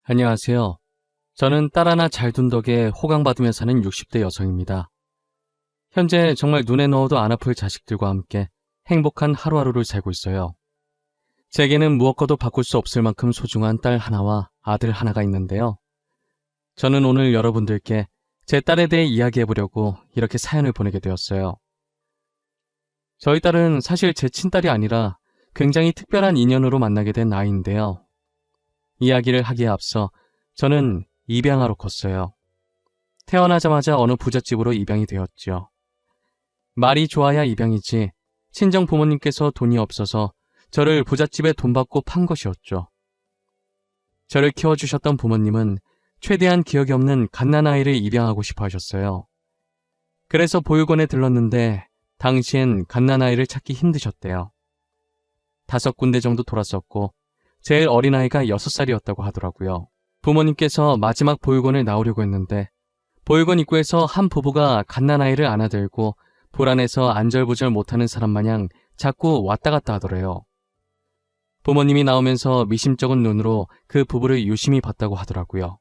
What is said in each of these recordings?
안녕하세요. 저는 딸 하나 잘 둔 덕에 호강받으며 사는 60대 여성입니다. 현재 정말 눈에 넣어도 안 아플 자식들과 함께 행복한 하루하루를 살고 있어요. 제게는 무엇과도 바꿀 수 없을 만큼 소중한 딸 하나와 아들 하나가 있는데요. 저는 오늘 여러분들께 제 딸에 대해 이야기해보려고 이렇게 사연을 보내게 되었어요. 저희 딸은 사실 제 친딸이 아니라 굉장히 특별한 인연으로 만나게 된 아이인데요. 이야기를 하기에 앞서 저는 입양아로 컸어요. 태어나자마자 어느 부잣집으로 입양이 되었죠. 말이 좋아야 입양이지 친정 부모님께서 돈이 없어서 저를 부잣집에 돈 받고 판 것이었죠. 저를 키워주셨던 부모님은 최대한 기억이 없는 갓난아이를 입양하고 싶어 하셨어요. 그래서 보육원에 들렀는데 당시엔 갓난아이를 찾기 힘드셨대요. 5군데 정도 돌았었고 제일 어린아이가 6살이었다고 하더라고요. 부모님께서 마지막 보육원을 나오려고 했는데 보육원 입구에서 한 부부가 갓난아이를 안아들고 불안해서 안절부절 못하는 사람 마냥 자꾸 왔다 갔다 하더래요. 부모님이 나오면서 미심쩍은 눈으로 그 부부를 유심히 봤다고 하더라고요.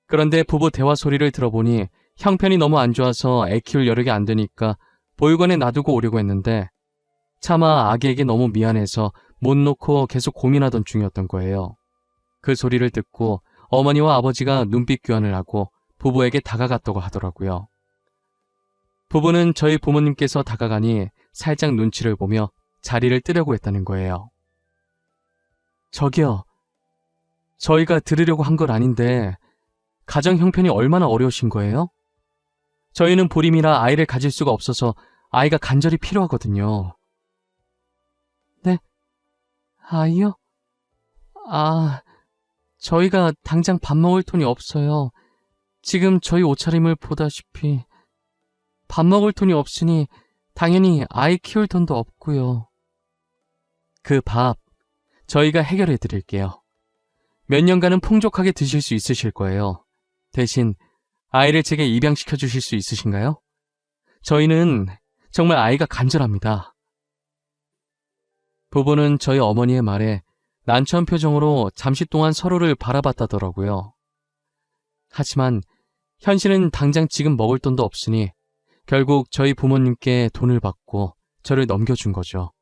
그런데 부부 대화 소리를 들어보니 형편이 너무 안 좋아서 애 키울 여력이 안 되니까 보육원에 놔두고 오려고 했는데 차마 아기에게 너무 미안해서 못 놓고 계속 고민하던 중이었던 거예요. 그 소리를 듣고 어머니와 아버지가 눈빛 교환을 하고 부부에게 다가갔다고 하더라고요. 부부는 저희 부모님께서 다가가니 살짝 눈치를 보며 자리를 뜨려고 했다는 거예요. 저기요, 저희가 들으려고 한 건 아닌데 가정 형편이 얼마나 어려우신 거예요? 저희는 불임이라 아이를 가질 수가 없어서 아이가 간절히 필요하거든요. 네? 아이요? 저희가 당장 밥 먹을 돈이 없어요. 지금 저희 옷차림을 보다시피 밥 먹을 돈이 없으니 당연히 아이 키울 돈도 없고요. 그 밥 저희가 해결해 드릴게요. 몇 년간은 풍족하게 드실 수 있으실 거예요. 대신 아이를 제게 입양시켜 주실 수 있으신가요? 저희는 정말 아이가 간절합니다. 부부는 저희 어머니의 말에 난처한 표정으로 잠시 동안 서로를 바라봤다더라고요. 하지만 현실은 당장 지금 먹을 돈도 없으니 결국 저희 부모님께 돈을 받고 저를 넘겨준 거죠.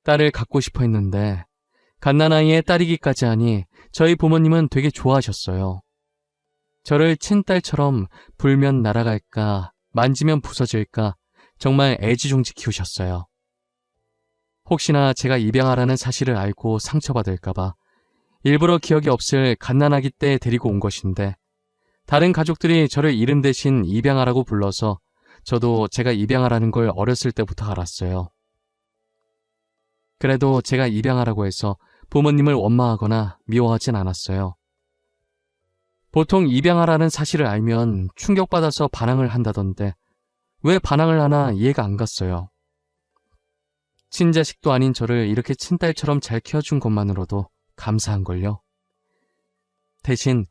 딸을 갖고 싶어 했는데 갓난아이의 딸이기까지 하니 저희 부모님은 되게 좋아하셨어요. 저를 친딸처럼 불면 날아갈까 만지면 부서질까 정말 애지중지 키우셨어요. 혹시나 제가 입양하라는 사실을 알고 상처받을까봐 일부러 기억이 없을 갓난아기 때 데리고 온 것인데 다른 가족들이 저를 이름 대신 입양하라고 불러서 저도 제가 입양하라는 걸 어렸을 때부터 알았어요. 그래도 제가 입양하라고 해서 부모님을 원망하거나 미워하진 않았어요. 보통 입양하라는 사실을 알면 충격받아서 반항을 한다던데 왜 반항을 하나 이해가 안 갔어요. 친자식도 아닌 저를 이렇게 친딸처럼 잘 키워준 것만으로도 감사한걸요. 대신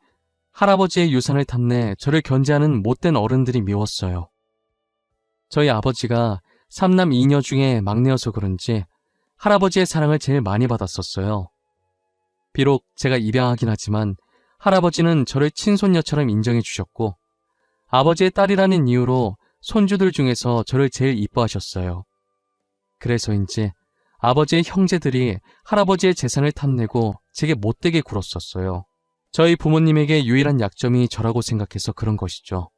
할아버지의 유산을 탐내 저를 견제하는 못된 어른들이 미웠어요. 저희 아버지가 3남 2녀 중에 막내여서 그런지 할아버지의 사랑을 제일 많이 받았었어요. 비록 제가 입양하긴 하지만 할아버지는 저를 친손녀처럼 인정해 주셨고 아버지의 딸이라는 이유로 손주들 중에서 저를 제일 이뻐하셨어요. 그래서인지 아버지의 형제들이 할아버지의 재산을 탐내고 제게 못되게 굴었었어요. 저희 부모님에게 유일한 약점이 저라고 생각해서 그런 것이죠.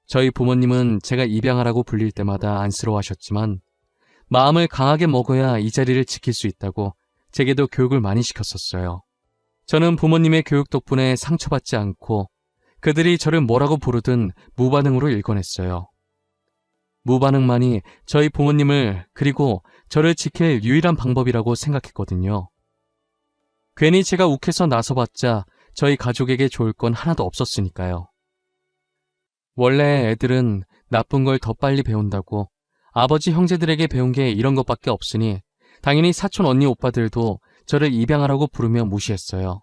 저희 부모님은 제가 입양하라고 불릴 때마다 안쓰러워하셨지만 마음을 강하게 먹어야 이 자리를 지킬 수 있다고 제게도 교육을 많이 시켰었어요. 저는 부모님의 교육 덕분에 상처받지 않고 그들이 저를 뭐라고 부르든 무반응으로 일궈냈어요. 무반응만이 저희 부모님을 그리고 저를 지킬 유일한 방법이라고 생각했거든요. 괜히 제가 욱해서 나서봤자 저희 가족에게 좋을 건 하나도 없었으니까요. 원래 애들은 나쁜 걸 더 빨리 배운다고 아버지 형제들에게 배운 게 이런 것밖에 없으니 당연히 사촌 언니 오빠들도 저를 입양하라고 부르며 무시했어요.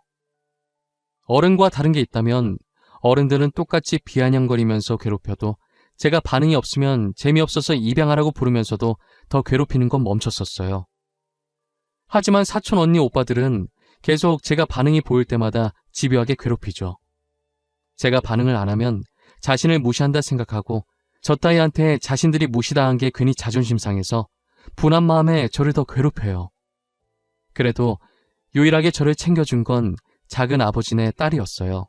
어른과 다른 게 있다면 어른들은 똑같이 비아냥거리면서 괴롭혀도 제가 반응이 없으면 재미없어서 입양하라고 부르면서도 더 괴롭히는 건 멈췄었어요. 하지만 사촌 언니 오빠들은 계속 제가 반응이 보일 때마다 집요하게 괴롭히죠. 제가 반응을 안 하면 자신을 무시한다 생각하고 저 따위한테 자신들이 무시당한 게 괜히 자존심 상해서 분한 마음에 저를 더 괴롭혀요. 그래도 유일하게 저를 챙겨준 건 작은 아버지네 딸이었어요.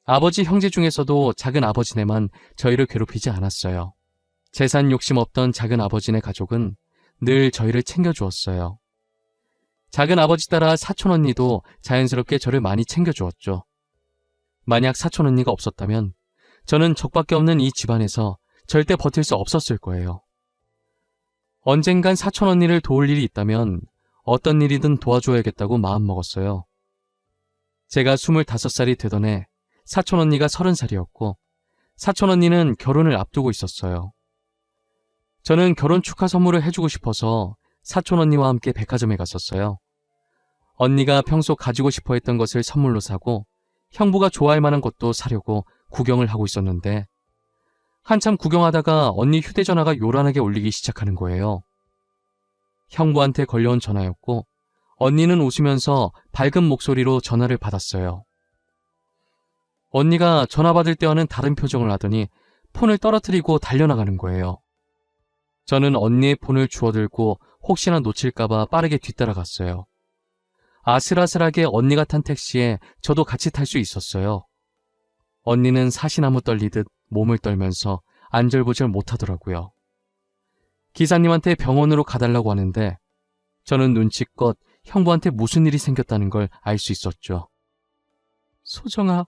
아버지 형제 중에서도 작은 아버지네만 저희를 괴롭히지 않았어요. 재산 욕심 없던 작은 아버지네 가족은 늘 저희를 챙겨주었어요. 작은 아버지 따라 사촌 언니도 자연스럽게 저를 많이 챙겨주었죠. 만약 사촌 언니가 없었다면 저는 적밖에 없는 이 집안에서 절대 버틸 수 없었을 거예요. 언젠간 사촌 언니를 도울 일이 있다면 어떤 일이든 도와줘야겠다고 마음먹었어요. 제가 25살이 되던 해 사촌 언니가 30살이었고 사촌 언니는 결혼을 앞두고 있었어요. 저는 결혼 축하 선물을 해주고 싶어서 사촌 언니와 함께 백화점에 갔었어요. 언니가 평소 가지고 싶어 했던 것을 선물로 사고 형부가 좋아할 만한 것도 사려고 구경을 하고 있었는데 한참 구경하다가 언니 휴대전화가 요란하게 울리기 시작하는 거예요. 형부한테 걸려온 전화였고 언니는 웃으면서 밝은 목소리로 전화를 받았어요. 언니가 전화 받을 때와는 다른 표정을 하더니 폰을 떨어뜨리고 달려나가는 거예요. 저는 언니의 폰을 주워들고 혹시나 놓칠까봐 빠르게 뒤따라갔어요. 아슬아슬하게 언니가 탄 택시에 저도 같이 탈 수 있었어요. 언니는 사시나무 떨리듯 몸을 떨면서 안절부절 못하더라고요. 기사님한테 병원으로 가달라고 하는데 저는 눈치껏 형부한테 무슨 일이 생겼다는 걸 알 수 있었죠. 소정아,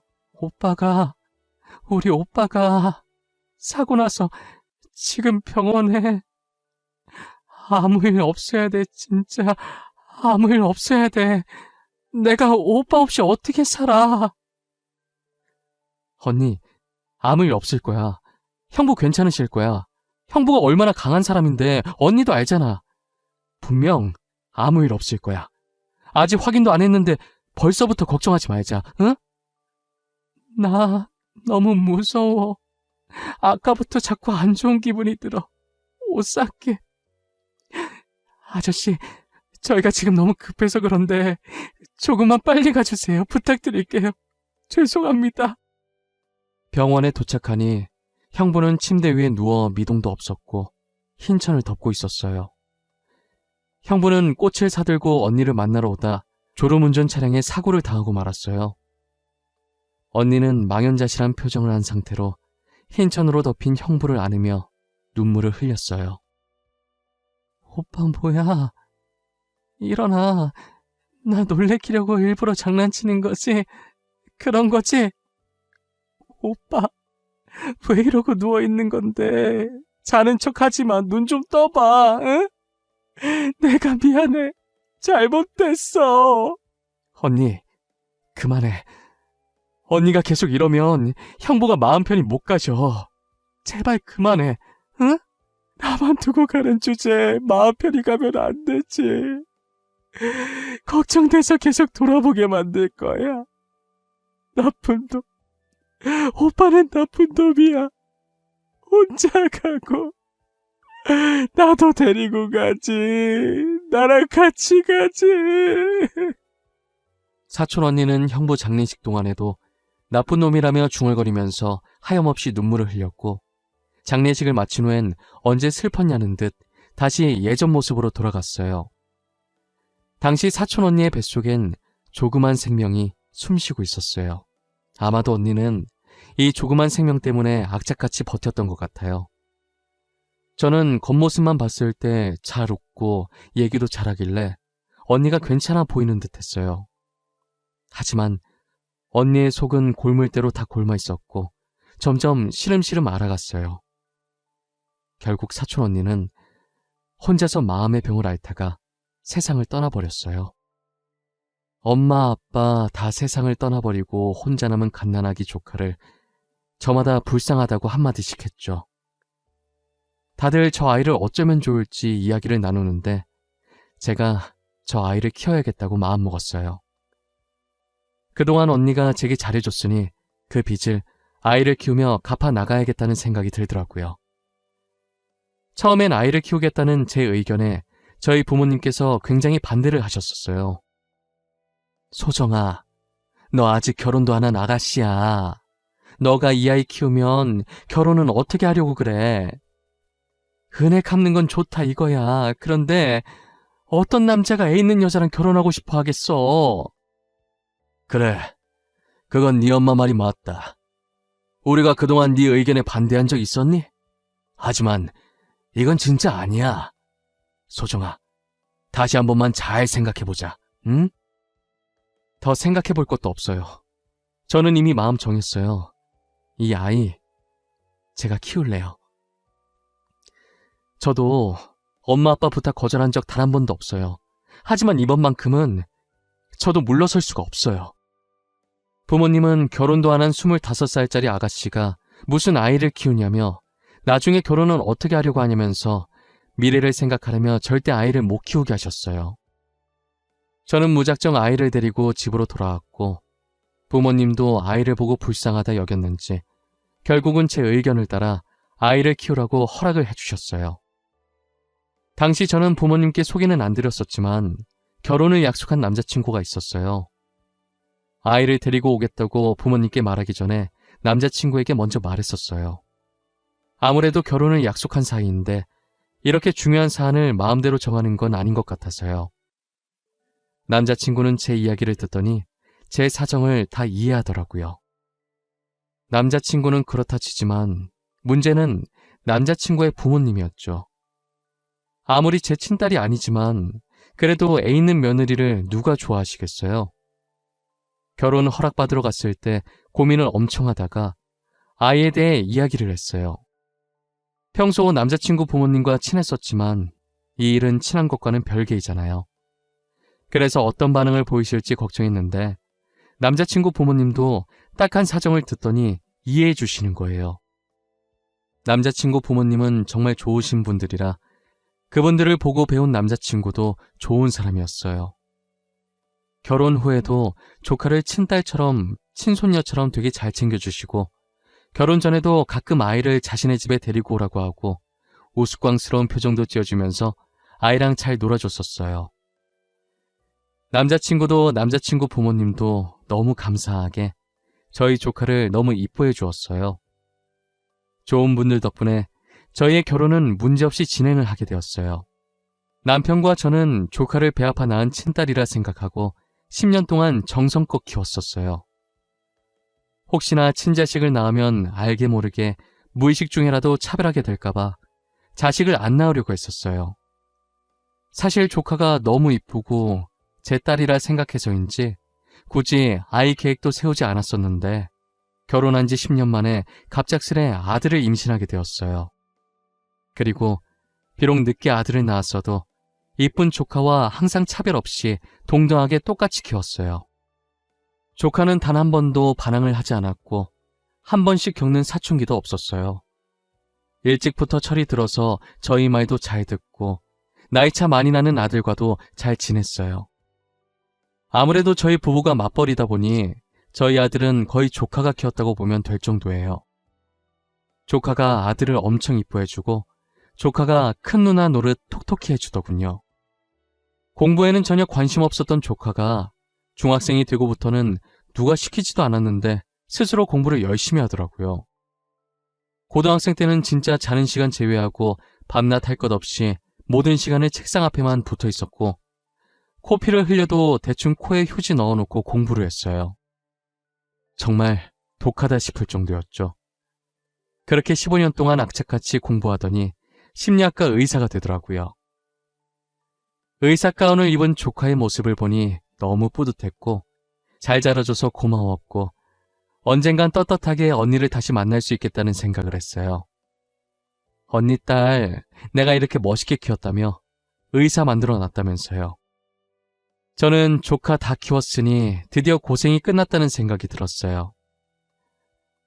우리 오빠가 사고 나서 지금 병원에 아무 일 없어야 돼, 진짜. 아무 일 없어야 돼. 내가 오빠 없이 어떻게 살아. 언니, 아무 일 없을 거야. 형부 괜찮으실 거야. 형부가 얼마나 강한 사람인데 언니도 알잖아. 분명 아무 일 없을 거야. 아직 확인도 안 했는데 벌써부터 걱정하지 말자, 응? 나 너무 무서워. 아까부터 자꾸 안 좋은 기분이 들어. 옷 쌀게. 아저씨, 저희가 지금 너무 급해서 그런데 조금만 빨리 가주세요. 부탁드릴게요. 죄송합니다. 병원에 도착하니 형부는 침대 위에 누워 미동도 없었고 흰천을 덮고 있었어요. 형부는 꽃을 사들고 언니를 만나러 오다 졸음운전 차량에 사고를 당하고 말았어요. 언니는 망연자실한 표정을 한 상태로 흰천으로 덮인 형부를 안으며 눈물을 흘렸어요. 오빠 뭐야? 일어나. 나 놀래키려고 일부러 장난치는 거지? 그런 거지? 오빠, 왜 이러고 누워있는 건데? 자는 척 하지 마. 눈 좀 떠봐, 응? 내가 미안해. 잘못됐어. 언니, 그만해. 언니가 계속 이러면 형부가 마음 편히 못 가셔. 제발 그만해, 응? 나만 두고 가는 주제에 마음 편히 가면 안 되지. 걱정돼서 계속 돌아보게 만들 거야. 나쁜 놈. 오빠는 나쁜 놈이야. 혼자 가고 나도 데리고 가지. 나랑 같이 가지. 사촌 언니는 형부 장례식 동안에도 나쁜 놈이라며 중얼거리면서 하염없이 눈물을 흘렸고 장례식을 마친 후엔 언제 슬펐냐는 듯 다시 예전 모습으로 돌아갔어요. 당시 사촌 언니의 뱃속엔 조그만 생명이 숨쉬고 있었어요. 아마도 언니는 이 조그만 생명 때문에 악착같이 버텼던 것 같아요. 저는 겉모습만 봤을 때 잘 웃고 얘기도 잘하길래 언니가 괜찮아 보이는 듯 했어요. 하지만 언니의 속은 골물대로 다 골마 있었고 점점 시름시름 알아갔어요. 결국 사촌 언니는 혼자서 마음의 병을 앓다가 세상을 떠나버렸어요. 엄마, 아빠 다 세상을 떠나버리고 혼자 남은 갓난아기 조카를 저마다 불쌍하다고 한마디씩 했죠. 다들 저 아이를 어쩌면 좋을지 이야기를 나누는데 제가 저 아이를 키워야겠다고 마음먹었어요. 그동안 언니가 제게 잘해줬으니 그 빚을 아이를 키우며 갚아 나가야겠다는 생각이 들더라고요. 처음엔 아이를 키우겠다는 제 의견에 저희 부모님께서 굉장히 반대를 하셨었어요. 소정아, 너 아직 결혼도 안 한 아가씨야. 너가 이 아이 키우면 결혼은 어떻게 하려고 그래? 은혜 갚는 건 좋다 이거야. 그런데 어떤 남자가 애 있는 여자랑 결혼하고 싶어 하겠어? 그래, 그건 네 엄마 말이 맞다. 우리가 그동안 네 의견에 반대한 적 있었니? 하지만 이건 진짜 아니야. 소정아, 다시 한 번만 잘 생각해보자, 응? 더 생각해볼 것도 없어요. 저는 이미 마음 정했어요. 이 아이, 제가 키울래요. 저도 엄마 아빠 부탁 거절한 적 단 한 번도 없어요. 하지만 이번만큼은 저도 물러설 수가 없어요. 부모님은 결혼도 안 한 25살짜리 아가씨가 무슨 아이를 키우냐며 나중에 결혼은 어떻게 하려고 하냐면서 미래를 생각하려며 절대 아이를 못 키우게 하셨어요. 저는 무작정 아이를 데리고 집으로 돌아왔고 부모님도 아이를 보고 불쌍하다 여겼는지 결국은 제 의견을 따라 아이를 키우라고 허락을 해주셨어요. 당시 저는 부모님께 소개는 안 드렸었지만 결혼을 약속한 남자친구가 있었어요. 아이를 데리고 오겠다고 부모님께 말하기 전에 남자친구에게 먼저 말했었어요. 아무래도 결혼을 약속한 사이인데 이렇게 중요한 사안을 마음대로 정하는 건 아닌 것 같아서요. 남자친구는 제 이야기를 듣더니 제 사정을 다 이해하더라고요. 남자친구는 그렇다 치지만 문제는 남자친구의 부모님이었죠. 아무리 제 친딸이 아니지만 그래도 애 있는 며느리를 누가 좋아하시겠어요? 결혼 허락받으러 갔을 때 고민을 엄청 하다가 아이에 대해 이야기를 했어요. 평소 남자친구 부모님과 친했었지만 이 일은 친한 것과는 별개이잖아요. 그래서 어떤 반응을 보이실지 걱정했는데 남자친구 부모님도 딱한 사정을 듣더니 이해해 주시는 거예요. 남자친구 부모님은 정말 좋으신 분들이라 그분들을 보고 배운 남자친구도 좋은 사람이었어요. 결혼 후에도 조카를 친딸처럼 친손녀처럼 되게 잘 챙겨주시고 결혼 전에도 가끔 아이를 자신의 집에 데리고 오라고 하고 우스꽝스러운 표정도 지어주면서 아이랑 잘 놀아줬었어요. 남자친구도 남자친구 부모님도 너무 감사하게 저희 조카를 너무 이뻐해 주었어요. 좋은 분들 덕분에 저희의 결혼은 문제없이 진행을 하게 되었어요. 남편과 저는 조카를 배 아파 낳은 친딸이라 생각하고 10년 동안 정성껏 키웠었어요. 혹시나 친자식을 낳으면 알게 모르게 무의식 중에라도 차별하게 될까봐 자식을 안 낳으려고 했었어요. 사실 조카가 너무 이쁘고 제 딸이라 생각해서인지 굳이 아이 계획도 세우지 않았었는데 결혼한 지 10년 만에 갑작스레 아들을 임신하게 되었어요. 그리고 비록 늦게 아들을 낳았어도 이쁜 조카와 항상 차별 없이 동등하게 똑같이 키웠어요. 조카는 단 한 번도 반항을 하지 않았고 한 번씩 겪는 사춘기도 없었어요. 일찍부터 철이 들어서 저희 말도 잘 듣고 나이차 많이 나는 아들과도 잘 지냈어요. 아무래도 저희 부부가 맞벌이다 보니 저희 아들은 거의 조카가 키웠다고 보면 될 정도예요. 조카가 아들을 엄청 이뻐해주고 조카가 큰 누나 노릇 톡톡히 해주더군요. 공부에는 전혀 관심 없었던 조카가 중학생이 되고부터는 누가 시키지도 않았는데 스스로 공부를 열심히 하더라고요. 고등학생 때는 진짜 자는 시간 제외하고 밤낮 할 것 없이 모든 시간에 책상 앞에만 붙어 있었고 코피를 흘려도 대충 코에 휴지 넣어놓고 공부를 했어요. 정말 독하다 싶을 정도였죠. 그렇게 15년 동안 악착같이 공부하더니 심리학과 의사가 되더라고요. 의사 가운을 입은 조카의 모습을 보니 너무 뿌듯했고 잘 자라줘서 고마웠고 언젠간 떳떳하게 언니를 다시 만날 수 있겠다는 생각을 했어요. 언니 딸, 내가 이렇게 멋있게 키웠다며 의사 만들어 놨다면서요. 저는 조카 다 키웠으니 드디어 고생이 끝났다는 생각이 들었어요.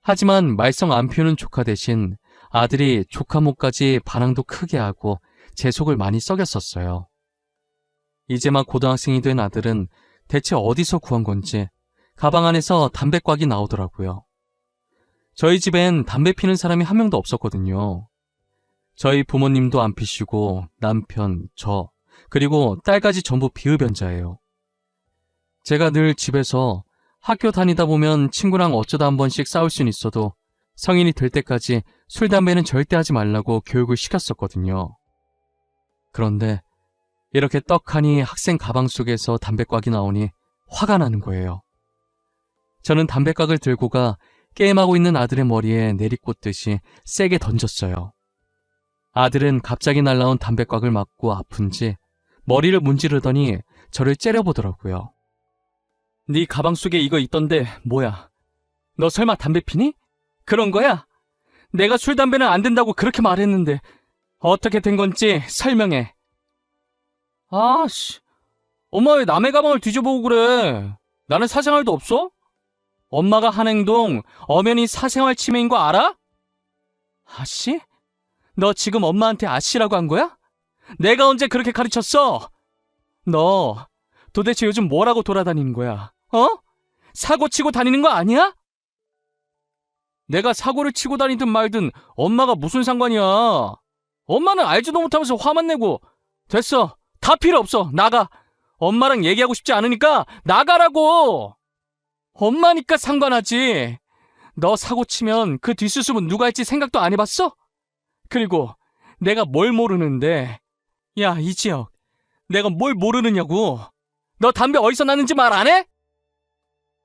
하지만 말썽 안 피우는 조카 대신 아들이 조카 목까지 반항도 크게 하고 제 속을 많이 썩였었어요. 이제 막 고등학생이 된 아들은 대체 어디서 구한 건지 가방 안에서 담배꽉이 나오더라고요. 저희 집엔 담배 피는 사람이 한 명도 없었거든요. 저희 부모님도 안 피시고 남편, 저, 그리고 딸까지 전부 비흡연자예요. 제가 늘 집에서 학교 다니다 보면 친구랑 어쩌다 한 번씩 싸울 순 있어도 성인이 될 때까지 술, 담배는 절대 하지 말라고 교육을 시켰었거든요. 그런데 이렇게 떡하니 학생 가방 속에서 담배꽉이 나오니 화가 나는 거예요. 저는 담배꽉을 들고 가 게임하고 있는 아들의 머리에 내리꽂듯이 세게 던졌어요. 아들은 갑자기 날라온 담배꽉을 맞고 아픈지 머리를 문지르더니 저를 째려보더라고요. 네 가방 속에 이거 있던데 뭐야? 너 설마 담배 피니? 그런 거야? 내가 술, 담배는 안 된다고 그렇게 말했는데 어떻게 된 건지 설명해. 아씨, 엄마 왜 남의 가방을 뒤져보고 그래? 나는 사생활도 없어? 엄마가 한 행동 엄연히 사생활 침해인 거 알아? 아씨? 너 지금 엄마한테 아씨라고 한 거야? 내가 언제 그렇게 가르쳤어? 너 도대체 요즘 뭐라고 돌아다니는 거야? 어? 사고 치고 다니는 거 아니야? 내가 사고를 치고 다니든 말든 엄마가 무슨 상관이야? 엄마는 알지도 못하면서 화만 내고. 됐어. 다 필요 없어. 나가. 엄마랑 얘기하고 싶지 않으니까 나가라고. 엄마니까 상관하지. 너 사고 치면 그 뒷수습은 누가 할지 생각도 안 해봤어? 그리고 내가 뭘 모르는데. 야, 이지혁. 내가 뭘 모르느냐고. 너 담배 어디서 났는지 말 안 해?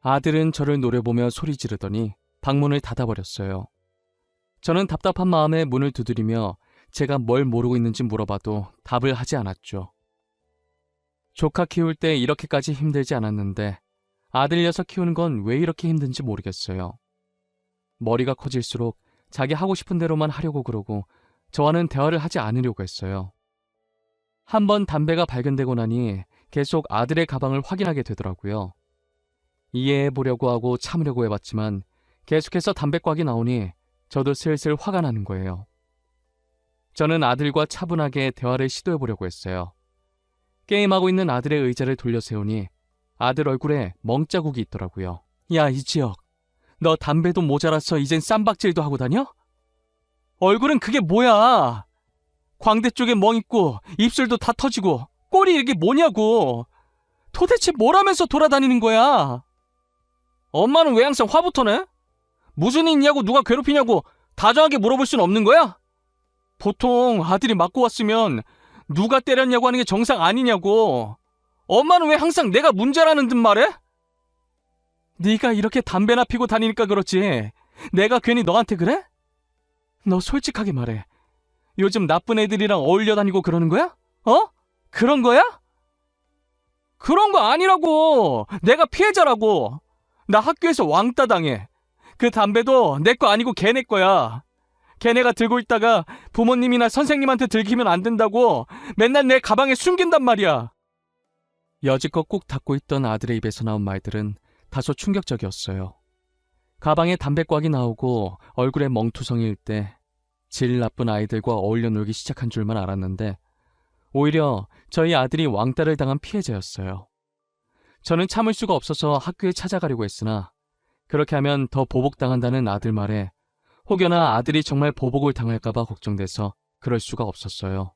아들은 저를 노려보며 소리 지르더니 방문을 닫아버렸어요. 저는 답답한 마음에 문을 두드리며 제가 뭘 모르고 있는지 물어봐도 답을 하지 않았죠. 조카 키울 때 이렇게까지 힘들지 않았는데 아들 녀석 키우는 건 왜 이렇게 힘든지 모르겠어요. 머리가 커질수록 자기 하고 싶은 대로만 하려고 그러고 저와는 대화를 하지 않으려고 했어요. 한번 담배가 발견되고 나니 계속 아들의 가방을 확인하게 되더라고요. 이해해보려고 하고 참으려고 해봤지만 계속해서 담배꽉이 나오니 저도 슬슬 화가 나는 거예요. 저는 아들과 차분하게 대화를 시도해보려고 했어요. 게임하고 있는 아들의 의자를 돌려 세우니 아들 얼굴에 멍자국이 있더라고요. 야, 이지혁. 너 담배도 모자라서 이젠 쌈박질도 하고 다녀? 얼굴은 그게 뭐야? 광대 쪽에 멍 있고 입술도 다 터지고 꼴이 이게 뭐냐고. 도대체 뭘 하면서 돌아다니는 거야? 엄마는 왜 항상 화부터 내? 무슨 일 있냐고 누가 괴롭히냐고 다정하게 물어볼 순 없는 거야? 보통 아들이 맞고 왔으면 누가 때렸냐고 하는 게 정상 아니냐고. 엄마는 왜 항상 내가 문제라는 듯 말해? 네가 이렇게 담배나 피고 다니니까 그렇지 내가 괜히 너한테 그래? 너 솔직하게 말해. 요즘 나쁜 애들이랑 어울려 다니고 그러는 거야? 어? 그런 거야? 그런 거 아니라고. 내가 피해자라고. 나 학교에서 왕따 당해. 그 담배도 내 거 아니고 걔네 거야. 걔네가 들고 있다가 부모님이나 선생님한테 들키면 안 된다고 맨날 내 가방에 숨긴단 말이야. 여지껏 꾹 닫고 있던 아들의 입에서 나온 말들은 다소 충격적이었어요. 가방에 담배꽉이 나오고 얼굴에 멍투성이일 때 질 나쁜 아이들과 어울려 놀기 시작한 줄만 알았는데 오히려 저희 아들이 왕따를 당한 피해자였어요. 저는 참을 수가 없어서 학교에 찾아가려고 했으나 그렇게 하면 더 보복당한다는 아들 말에 혹여나 아들이 정말 보복을 당할까봐 걱정돼서 그럴 수가 없었어요.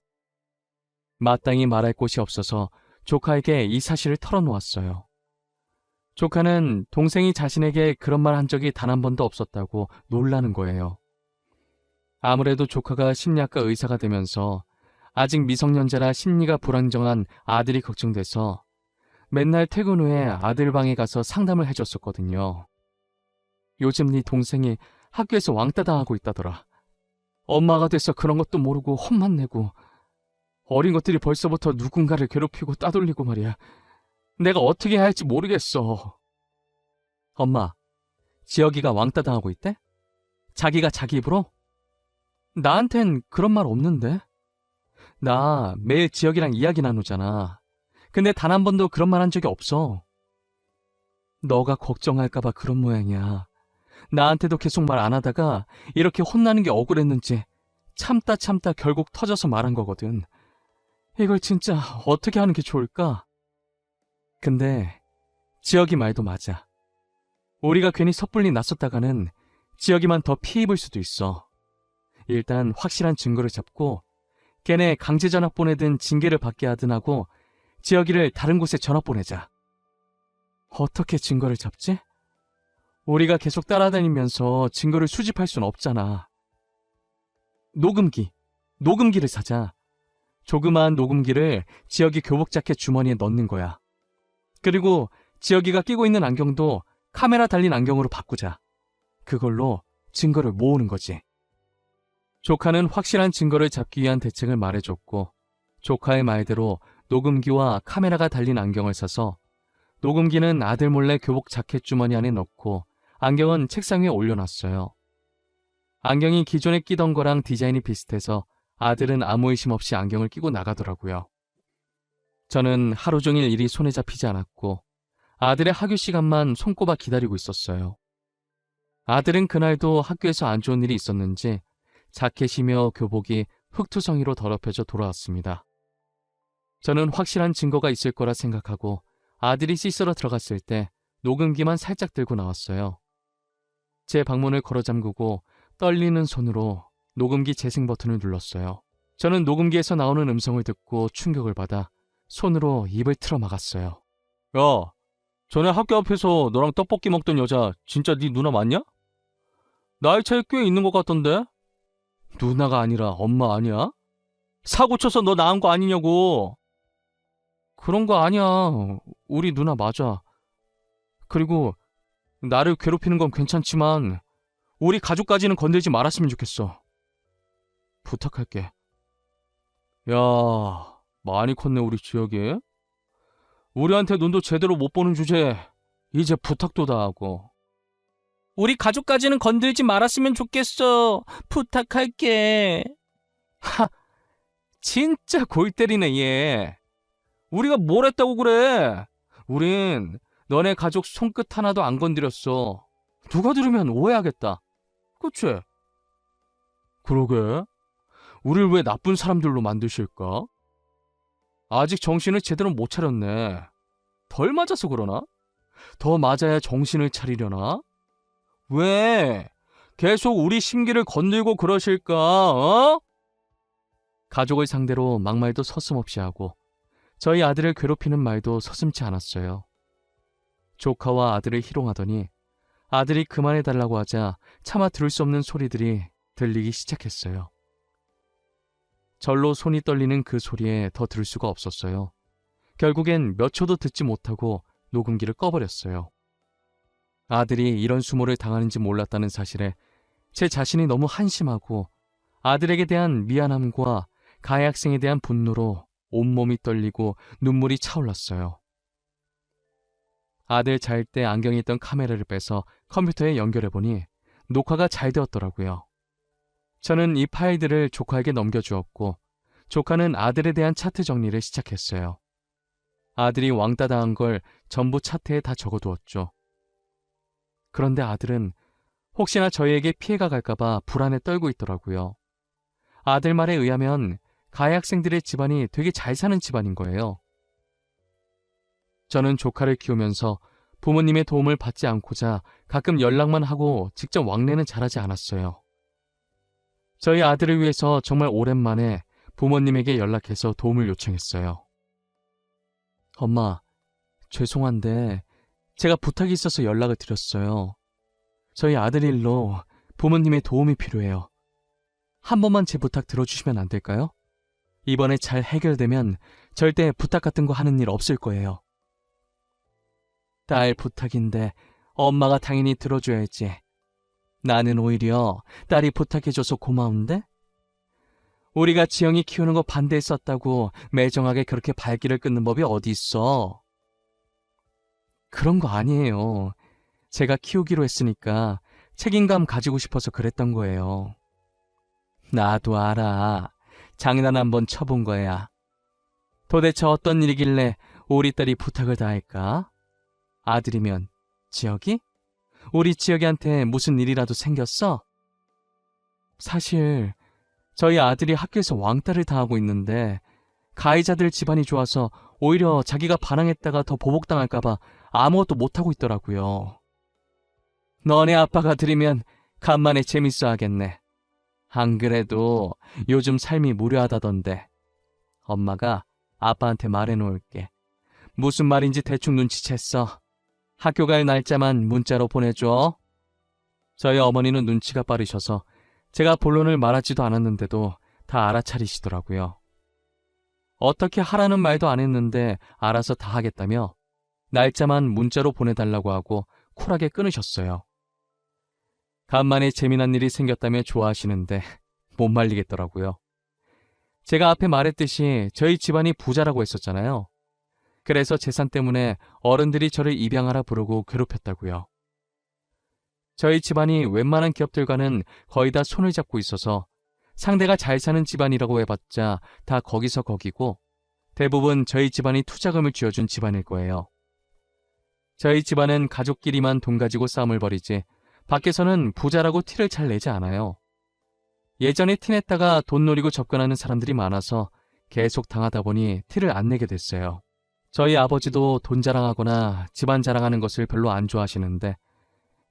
마땅히 말할 곳이 없어서 조카에게 이 사실을 털어놓았어요. 조카는 동생이 자신에게 그런 말 한 적이 단 한 번도 없었다고 놀라는 거예요. 아무래도 조카가 심리학과 의사가 되면서 아직 미성년자라 심리가 불안정한 아들이 걱정돼서 맨날 퇴근 후에 아들 방에 가서 상담을 해줬었거든요. 요즘 네 동생이 학교에서 왕따 당하고 있다더라. 엄마가 돼서 그런 것도 모르고 혼만 내고 어린 것들이 벌써부터 누군가를 괴롭히고 따돌리고 말이야. 내가 어떻게 해야 할지 모르겠어. 엄마, 지혁이가 왕따 당하고 있대? 자기가 자기 입으로? 나한텐 그런 말 없는데. 나 매일 지혁이랑 이야기 나누잖아. 근데 단 한 번도 그런 말 한 적이 없어. 너가 걱정할까봐 그런 모양이야. 나한테도 계속 말 안 하다가 이렇게 혼나는 게 억울했는지 참다 결국 터져서 말한 거거든. 이걸 진짜 어떻게 하는 게 좋을까? 근데 지혁이 말도 맞아. 우리가 괜히 섣불리 나섰다가는 지혁이만 더 피 입을 수도 있어. 일단 확실한 증거를 잡고 걔네 강제 전학 보내든 징계를 받게 하든 하고 지혁이를 다른 곳에 전학 보내자. 어떻게 증거를 잡지? 우리가 계속 따라다니면서 증거를 수집할 순 없잖아. 녹음기를 사자. 조그마한 녹음기를 지혁이 교복 자켓 주머니에 넣는 거야. 그리고 지혁이가 끼고 있는 안경도 카메라 달린 안경으로 바꾸자. 그걸로 증거를 모으는 거지. 조카는 확실한 증거를 잡기 위한 대책을 말해줬고, 조카의 말대로 녹음기와 카메라가 달린 안경을 사서 녹음기는 아들 몰래 교복 자켓 주머니 안에 넣고 안경은 책상 위에 올려놨어요. 안경이 기존에 끼던 거랑 디자인이 비슷해서 아들은 아무 의심 없이 안경을 끼고 나가더라고요. 저는 하루 종일 일이 손에 잡히지 않았고 아들의 학교 시간만 손꼽아 기다리고 있었어요. 아들은 그날도 학교에서 안 좋은 일이 있었는지 자켓이며 교복이 흙투성이로 더럽혀져 돌아왔습니다. 저는 확실한 증거가 있을 거라 생각하고 아들이 씻으러 들어갔을 때 녹음기만 살짝 들고 나왔어요. 제 방문을 걸어 잠그고 떨리는 손으로 녹음기 재생 버튼을 눌렀어요. 저는 녹음기에서 나오는 음성을 듣고 충격을 받아 손으로 입을 틀어 막았어요. 야, 전에 학교 앞에서 너랑 떡볶이 먹던 여자 진짜 네 누나 맞냐? 나이 차이 꽤 있는 것 같던데? 누나가 아니라 엄마 아니야? 사고 쳐서 너 낳은 거 아니냐고. 그런 거 아니야. 우리 누나 맞아. 그리고 나를 괴롭히는 건 괜찮지만 우리 가족까지는 건들지 말았으면 좋겠어. 부탁할게. 야, 많이 컸네 우리 지혁이. 우리한테 눈도 제대로 못 보는 주제에 이제 부탁도 다 하고. 우리 가족까지는 건들지 말았으면 좋겠어. 부탁할게. 하, 진짜 골 때리네 얘. 우리가 뭘 했다고 그래. 우린 너네 가족 손끝 하나도 안 건드렸어. 누가 들으면 오해하겠다. 그치? 그러게. 우릴 왜 나쁜 사람들로 만드실까? 아직 정신을 제대로 못 차렸네. 덜 맞아서 그러나? 더 맞아야 정신을 차리려나? 왜? 계속 우리 심기를 건들고 그러실까? 어? 가족을 상대로 막말도 서슴없이 하고 저희 아들을 괴롭히는 말도 서슴지 않았어요. 조카와 아들을 희롱하더니 아들이 그만해달라고 하자 차마 들을 수 없는 소리들이 들리기 시작했어요. 절로 손이 떨리는 그 소리에 더 들을 수가 없었어요. 결국엔 몇 초도 듣지 못하고 녹음기를 꺼버렸어요. 아들이 이런 수모를 당하는지 몰랐다는 사실에 제 자신이 너무 한심하고 아들에게 대한 미안함과 가해 학생에 대한 분노로 온몸이 떨리고 눈물이 차올랐어요. 아들 잘 때 안경에 있던 카메라를 빼서 컴퓨터에 연결해보니 녹화가 잘 되었더라고요. 저는 이 파일들을 조카에게 넘겨주었고 조카는 아들에 대한 차트 정리를 시작했어요. 아들이 왕따 당한 걸 전부 차트에 다 적어두었죠. 그런데 아들은 혹시나 저희에게 피해가 갈까봐 불안에 떨고 있더라고요. 아들 말에 의하면 가해 학생들의 집안이 되게 잘 사는 집안인 거예요. 저는 조카를 키우면서 부모님의 도움을 받지 않고자 가끔 연락만 하고 직접 왕래는 잘하지 않았어요. 저희 아들을 위해서 정말 오랜만에 부모님에게 연락해서 도움을 요청했어요. 엄마, 죄송한데 제가 부탁이 있어서 연락을 드렸어요. 저희 아들 일로 부모님의 도움이 필요해요. 한 번만 제 부탁 들어주시면 안 될까요? 이번에 잘 해결되면 절대 부탁 같은 거 하는 일 없을 거예요. 딸 부탁인데 엄마가 당연히 들어줘야지. 나는 오히려 딸이 부탁해줘서 고마운데? 우리가 지영이 키우는 거 반대했었다고 매정하게 그렇게 발길을 끊는 법이 어디 있어? 그런 거 아니에요. 제가 키우기로 했으니까 책임감 가지고 싶어서 그랬던 거예요. 나도 알아. 장난 한번 쳐본 거야. 도대체 어떤 일이길래 우리 딸이 부탁을 다 할까? 아들이면 지혁이? 우리 지혁이한테 무슨 일이라도 생겼어? 사실 저희 아들이 학교에서 왕따를 당하고 있는데 가해자들 집안이 좋아서 오히려 자기가 반항했다가 더 보복당할까봐 아무것도 못하고 있더라고요. 너네 아빠가 들으면 간만에 재밌어 하겠네. 안 그래도 요즘 삶이 무료하다던데. 엄마가 아빠한테 말해놓을게. 무슨 말인지 대충 눈치챘어. 학교 갈 날짜만 문자로 보내줘. 저희 어머니는 눈치가 빠르셔서 제가 본론을 말하지도 않았는데도 다 알아차리시더라고요. 어떻게 하라는 말도 안 했는데 알아서 다 하겠다며 날짜만 문자로 보내달라고 하고 쿨하게 끊으셨어요. 간만에 재미난 일이 생겼다며 좋아하시는데 못 말리겠더라고요. 제가 앞에 말했듯이 저희 집안이 부자라고 했었잖아요. 그래서 재산 때문에 어른들이 저를 입양하라 부르고 괴롭혔다고요. 저희 집안이 웬만한 기업들과는 거의 다 손을 잡고 있어서 상대가 잘 사는 집안이라고 해봤자 다 거기서 거기고 대부분 저희 집안이 투자금을 쥐어준 집안일 거예요. 저희 집안은 가족끼리만 돈 가지고 싸움을 벌이지 밖에서는 부자라고 티를 잘 내지 않아요. 예전에 티냈다가 돈 노리고 접근하는 사람들이 많아서 계속 당하다 보니 티를 안 내게 됐어요. 저희 아버지도 돈 자랑하거나 집안 자랑하는 것을 별로 안 좋아하시는데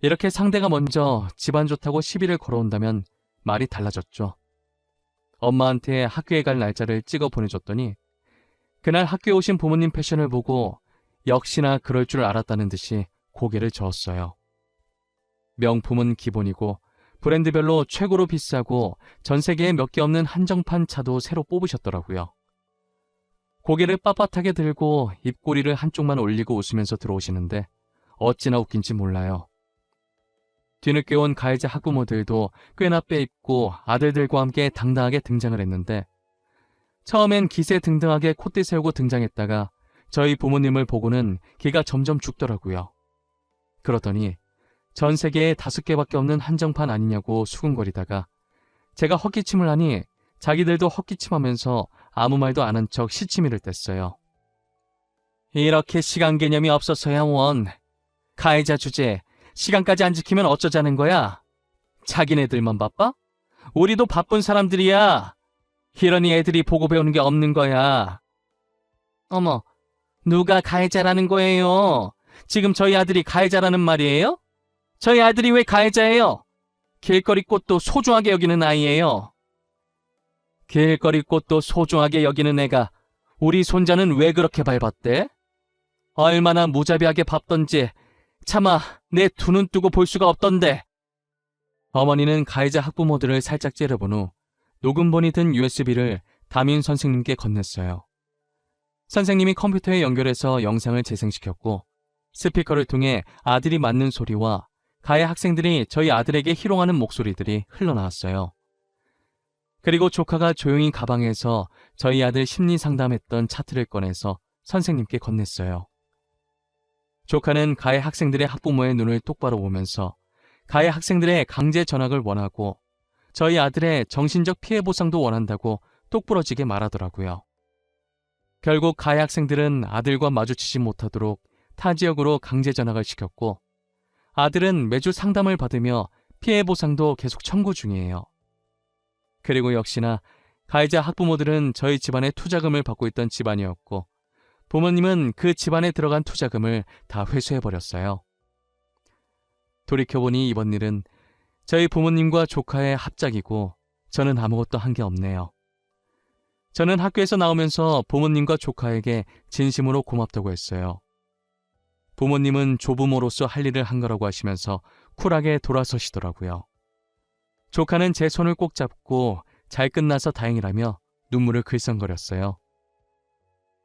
이렇게 상대가 먼저 집안 좋다고 시비를 걸어온다면 말이 달라졌죠. 엄마한테 학교에 갈 날짜를 찍어 보내줬더니 그날 학교에 오신 부모님 패션을 보고 역시나 그럴 줄 알았다는 듯이 고개를 저었어요. 명품은 기본이고 브랜드별로 최고로 비싸고 전 세계에 몇 개 없는 한정판 차도 새로 뽑으셨더라고요. 고개를 빳빳하게 들고 입꼬리를 한쪽만 올리고 웃으면서 들어오시는데 어찌나 웃긴지 몰라요. 뒤늦게 온 가해자 학부모들도 꽤나 빼입고 아들들과 함께 당당하게 등장을 했는데 처음엔 기세등등하게 콧대 세우고 등장했다가 저희 부모님을 보고는 기가 점점 죽더라고요. 그러더니 전 세계에 5개밖에 없는 한정판 아니냐고 수군거리다가 제가 헛기침을 하니 자기들도 헛기침하면서 아무 말도 안 한 척 시치미를 뗐어요. 이렇게 시간 개념이 없어서야 원. 가해자 주제 시간까지 안 지키면 어쩌자는 거야? 자기네들만 바빠? 우리도 바쁜 사람들이야. 이러니 애들이 보고 배우는 게 없는 거야. 어머, 누가 가해자라는 거예요? 지금 저희 아들이 가해자라는 말이에요? 저희 아들이 왜 가해자예요? 길거리 꽃도 소중하게 여기는 아이예요. 길거리 꽃도 소중하게 여기는 애가 우리 손자는 왜 그렇게 밟았대? 얼마나 무자비하게 밟던지 차마 내 두 눈 뜨고 볼 수가 없던데. 어머니는 가해자 학부모들을 살짝 째려본 후 녹음본이 든 USB를 담임 선생님께 건넸어요. 선생님이 컴퓨터에 연결해서 영상을 재생시켰고 스피커를 통해 아들이 맞는 소리와 가해 학생들이 저희 아들에게 희롱하는 목소리들이 흘러나왔어요. 그리고 조카가 조용히 가방에서 저희 아들 심리 상담했던 차트를 꺼내서 선생님께 건넸어요. 조카는 가해 학생들의 학부모의 눈을 똑바로 보면서 가해 학생들의 강제 전학을 원하고 저희 아들의 정신적 피해 보상도 원한다고 똑부러지게 말하더라고요. 결국 가해 학생들은 아들과 마주치지 못하도록 타 지역으로 강제 전학을 시켰고 아들은 매주 상담을 받으며 피해 보상도 계속 청구 중이에요. 그리고 역시나 가해자 학부모들은 저희 집안에 투자금을 받고 있던 집안이었고 부모님은 그 집안에 들어간 투자금을 다 회수해버렸어요. 돌이켜보니 이번 일은 저희 부모님과 조카의 합작이고 저는 아무것도 한 게 없네요. 저는 학교에서 나오면서 부모님과 조카에게 진심으로 고맙다고 했어요. 부모님은 조부모로서 할 일을 한 거라고 하시면서 쿨하게 돌아서시더라고요. 조카는 제 손을 꼭 잡고 잘 끝나서 다행이라며 눈물을 글썽거렸어요.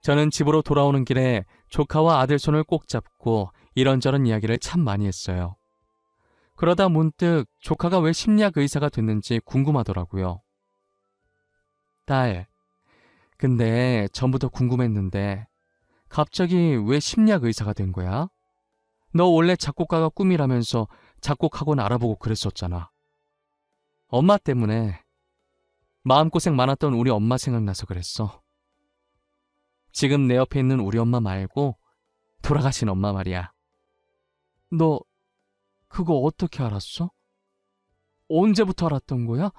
저는 집으로 돌아오는 길에 조카와 아들 손을 꼭 잡고 이런저런 이야기를 참 많이 했어요. 그러다 문득 조카가 왜 심리학 의사가 됐는지 궁금하더라고요. 딸, 근데 전부터 궁금했는데 갑자기 왜 심리학 의사가 된 거야? 너 원래 작곡가가 꿈이라면서 작곡학원 알아보고 그랬었잖아. 엄마 때문에 마음고생 많았던 우리 엄마 생각나서 그랬어. 지금 내 옆에 있는 우리 엄마 말고 돌아가신 엄마 말이야. 너 그거 어떻게 알았어? 언제부터 알았던 거야?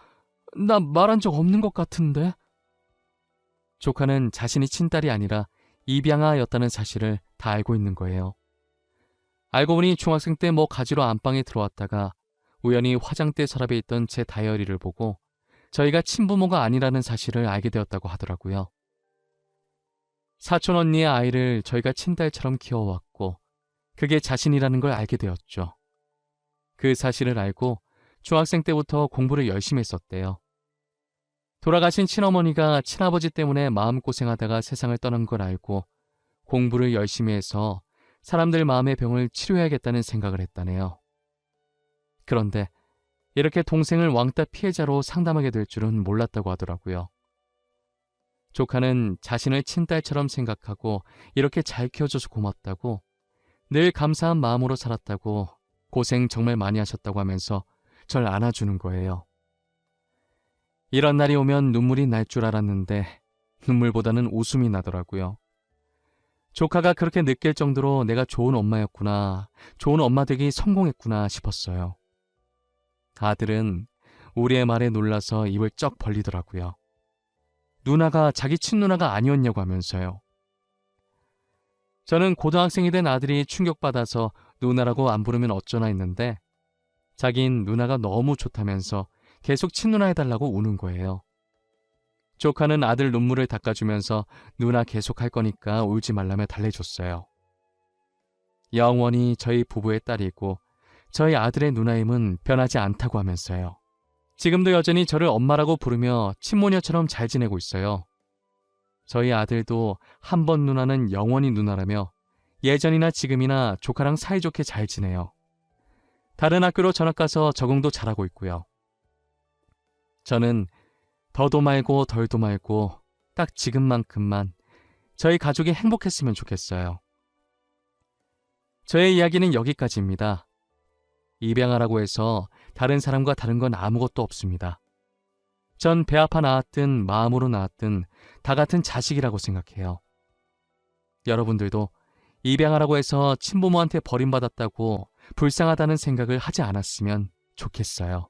나 말한 적 없는 것 같은데. 조카는 자신이 친딸이 아니라 입양아였다는 사실을 다 알고 있는 거예요. 알고 보니 중학생 때 뭐 가지러 안방에 들어왔다가 우연히 화장대 서랍에 있던 제 다이어리를 보고 저희가 친부모가 아니라는 사실을 알게 되었다고 하더라고요. 사촌 언니의 아이를 저희가 친딸처럼 키워왔고 그게 자신이라는 걸 알게 되었죠. 그 사실을 알고 중학생 때부터 공부를 열심히 했었대요. 돌아가신 친어머니가 친아버지 때문에 마음고생하다가 세상을 떠난 걸 알고 공부를 열심히 해서 사람들 마음의 병을 치료해야겠다는 생각을 했다네요. 그런데 이렇게 동생을 왕따 피해자로 상담하게 될 줄은 몰랐다고 하더라고요. 조카는 자신을 친딸처럼 생각하고 이렇게 잘 키워줘서 고맙다고, 늘 감사한 마음으로 살았다고, 고생 정말 많이 하셨다고 하면서 절 안아주는 거예요. 이런 날이 오면 눈물이 날 줄 알았는데 눈물보다는 웃음이 나더라고요. 조카가 그렇게 느낄 정도로 내가 좋은 엄마였구나, 좋은 엄마 되기 성공했구나 싶었어요. 아들은 우리의 말에 놀라서 입을 쩍 벌리더라고요. 누나가 자기 친누나가 아니었냐고 하면서요. 저는 고등학생이 된 아들이 충격받아서 누나라고 안 부르면 어쩌나 했는데 자긴 누나가 너무 좋다면서 계속 친누나 해달라고 우는 거예요. 조카는 아들 눈물을 닦아주면서 누나 계속 할 거니까 울지 말라며 달래줬어요. 영원히 저희 부부의 딸이고 저희 아들의 누나임은 변하지 않다고 하면서요. 지금도 여전히 저를 엄마라고 부르며 친모녀처럼 잘 지내고 있어요. 저희 아들도 한 번 누나는 영원히 누나라며 예전이나 지금이나 조카랑 사이좋게 잘 지내요. 다른 학교로 전학 가서 적응도 잘하고 있고요. 저는 더도 말고 덜도 말고 딱 지금만큼만 저희 가족이 행복했으면 좋겠어요. 저의 이야기는 여기까지입니다. 입양하라고 해서 다른 사람과 다른 건 아무것도 없습니다. 전 배 아파 낳았든 마음으로 낳았든 다 같은 자식이라고 생각해요. 여러분들도 입양하라고 해서 친부모한테 버림받았다고 불쌍하다는 생각을 하지 않았으면 좋겠어요.